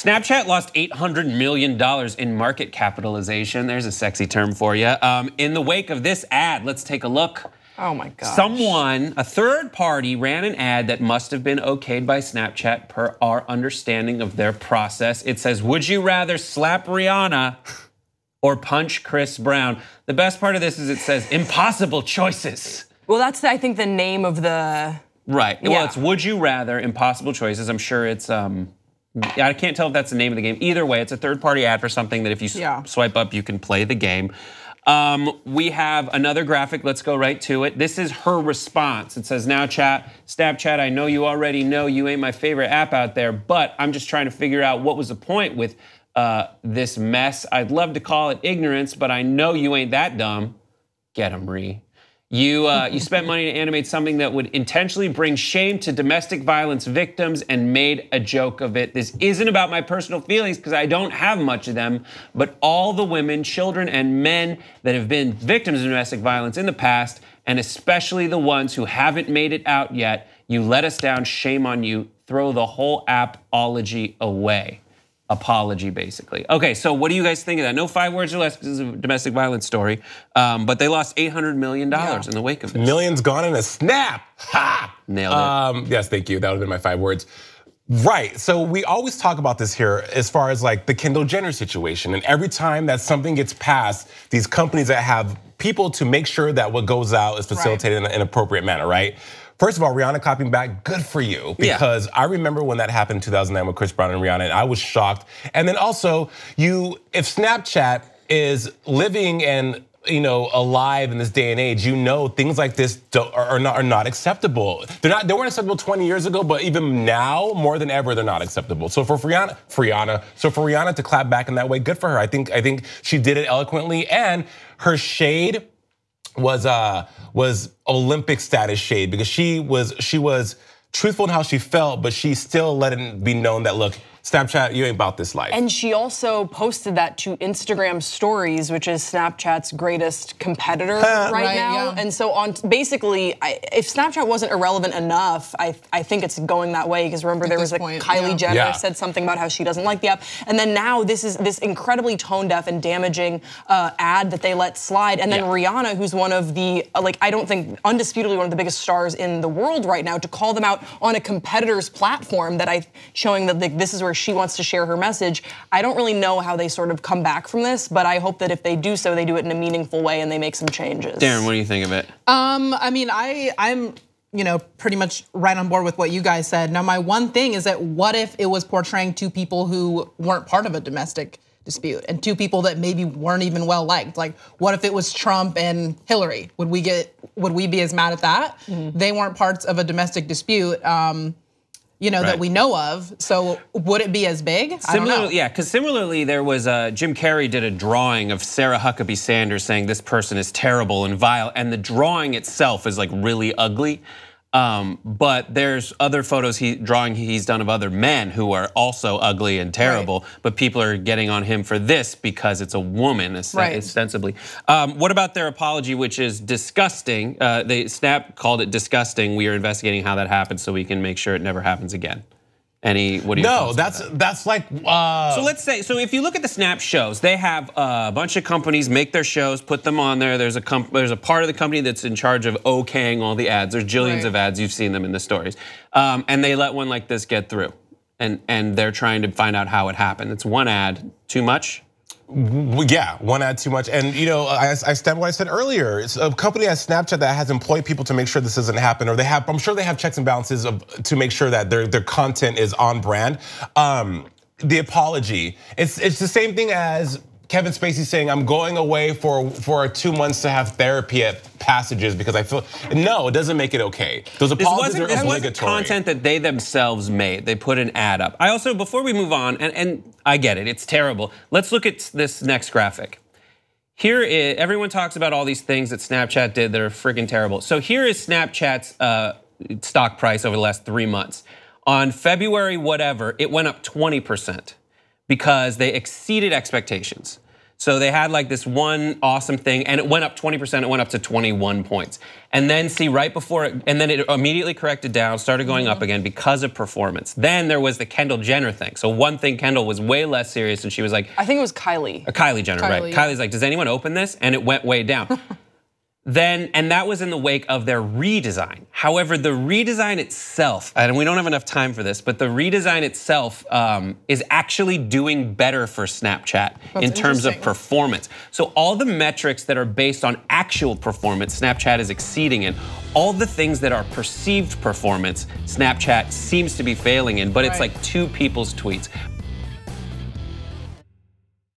Snapchat lost $800 million in market capitalization. There's a sexy term for you. In the wake of this ad, let's take a look. Oh my God. Someone, a third party, ran an ad that must have been okayed by Snapchat per our understanding of their process. It says, would you rather slap Rihanna or punch Chris Brown? The best part of this is it says impossible choices. Well, that's, I think, the name of the... Right, yeah. Well, it's would you rather, impossible choices. I'm sure it's, I can't tell if that's the name of the game. Either way, it's a third party ad for something that if you swipe up, you can play the game. We have another graphic, let's go right to it. This is her response. It says, now chat, Snapchat, I know you already know you ain't my favorite app out there, but I'm just trying to figure out what was the point with this mess. I'd love to call it ignorance, but I know you ain't that dumb. Get 'em, Ree. You spent money to animate something that would intentionally bring shame to domestic violence victims and made a joke of it. This isn't about my personal feelings because I don't have much of them, but all the women, children, and men that have been victims of domestic violence in the past, and especially the ones who haven't made it out yet. You let us down, shame on you. Throw the whole appology away. Apology, basically. Okay, so what do you guys think of that? No 5 words or less because it's a domestic violence story, but they lost $800 million in the wake of this. Millions gone in a snap. Ha! Nailed it. Yes, thank you. That would have been my 5 words. Right, so we always talk about this here as far as like the Kendall Jenner situation. And every time that something gets passed, these companies that have people to make sure that what goes out is facilitated in an appropriate manner, right? First of all, Rihanna copying back, good for you. Because I remember when that happened in 2009 with Chris Brown and Rihanna, and I was shocked. And then also, if Snapchat is living and alive in this day and age, things like this are not acceptable. They weren't acceptable 20 years ago, but even now, more than ever, they're not acceptable. So for Rihanna to clap back in that way, good for her. I think she did it eloquently, and her shade was Olympic status shade because she was truthful in how she felt, but she still let it be known that, look, Snapchat, you ain't about this life. And she also posted that to Instagram stories, which is Snapchat's greatest competitor right now. Yeah. And so basically, if Snapchat wasn't irrelevant enough, I think it's going that way. Because remember, there was Kylie Jenner said something about how she doesn't like the app. And then now this is this incredibly tone deaf and damaging ad that they let slide. And then Rihanna, who's one of the, I don't think, undisputably one of the biggest stars in the world right now, to call them out on a competitor's platform showing that this is where she wants to share her message. I don't really know how they sort of come back from this, but I hope that if they do so, they do it in a meaningful way and they make some changes. Darren, what do you think of it? I mean, I'm pretty much right on board with what you guys said. Now, my one thing is that what if it was portraying 2 people who weren't part of a domestic dispute and 2 people that maybe weren't even well liked? Like, what if it was Trump and Hillary? Would we be as mad at that? Mm-hmm. They weren't parts of a domestic dispute. That we know of. So would it be as big? I don't know. Yeah, because similarly, there was Jim Carrey did a drawing of Sarah Huckabee Sanders saying this person is terrible and vile, and the drawing itself is like really ugly. But there's other photos he's done of other men who are also ugly and terrible, but people are getting on him for this because it's a woman, ostensibly. What about their apology, which is disgusting? Snap called it disgusting. We are investigating how that happened so we can make sure it never happens again. What are your thoughts on that? That's like. So let's say, if you look at the Snap shows, they have a bunch of companies make their shows, put them on there. There's a part of the company that's in charge of okaying all the ads. There's jillions of ads, you've seen them in the stories. And they let one like this get through. And they're trying to find out how it happened. It's one ad, too much? Yeah, one ad too much. And I stand what I said earlier. It's a company as Snapchat that has employed people to make sure this doesn't happen, or I'm sure they have checks and balances to make sure that their content is on brand. The apology, it's the same thing as Kevin Spacey saying, I'm going away for 2 months to have therapy at Passages because I feel, no, it doesn't make it okay. Those apologies are obligatory. This wasn't content that they themselves made. They put an ad up. I also, before we move on, and I get it, it's terrible. Let's look at this next graphic. Everyone talks about all these things that Snapchat did that are freaking terrible. So here is Snapchat's stock price over the last 3 months. On February whatever, it went up 20%. Because they exceeded expectations. So they had like this one awesome thing, and it went up 20%, it went up to 21 points. And then see right before it, and then it immediately corrected down, started going up again because of performance. Then there was the Kendall Jenner thing. So one thing, Kendall was way less serious, and she was like— I think it was Kylie. Kylie Jenner, right? Yeah. Kylie's like, does anyone open this? And it went way down. Then, and that was in the wake of their redesign. However, the redesign itself, and we don't have enough time for this, but the redesign itself is actually doing better for Snapchat in terms of performance. So all the metrics that are based on actual performance, Snapchat is exceeding in. All the things that are perceived performance, Snapchat seems to be failing in, but it's like two people's tweets.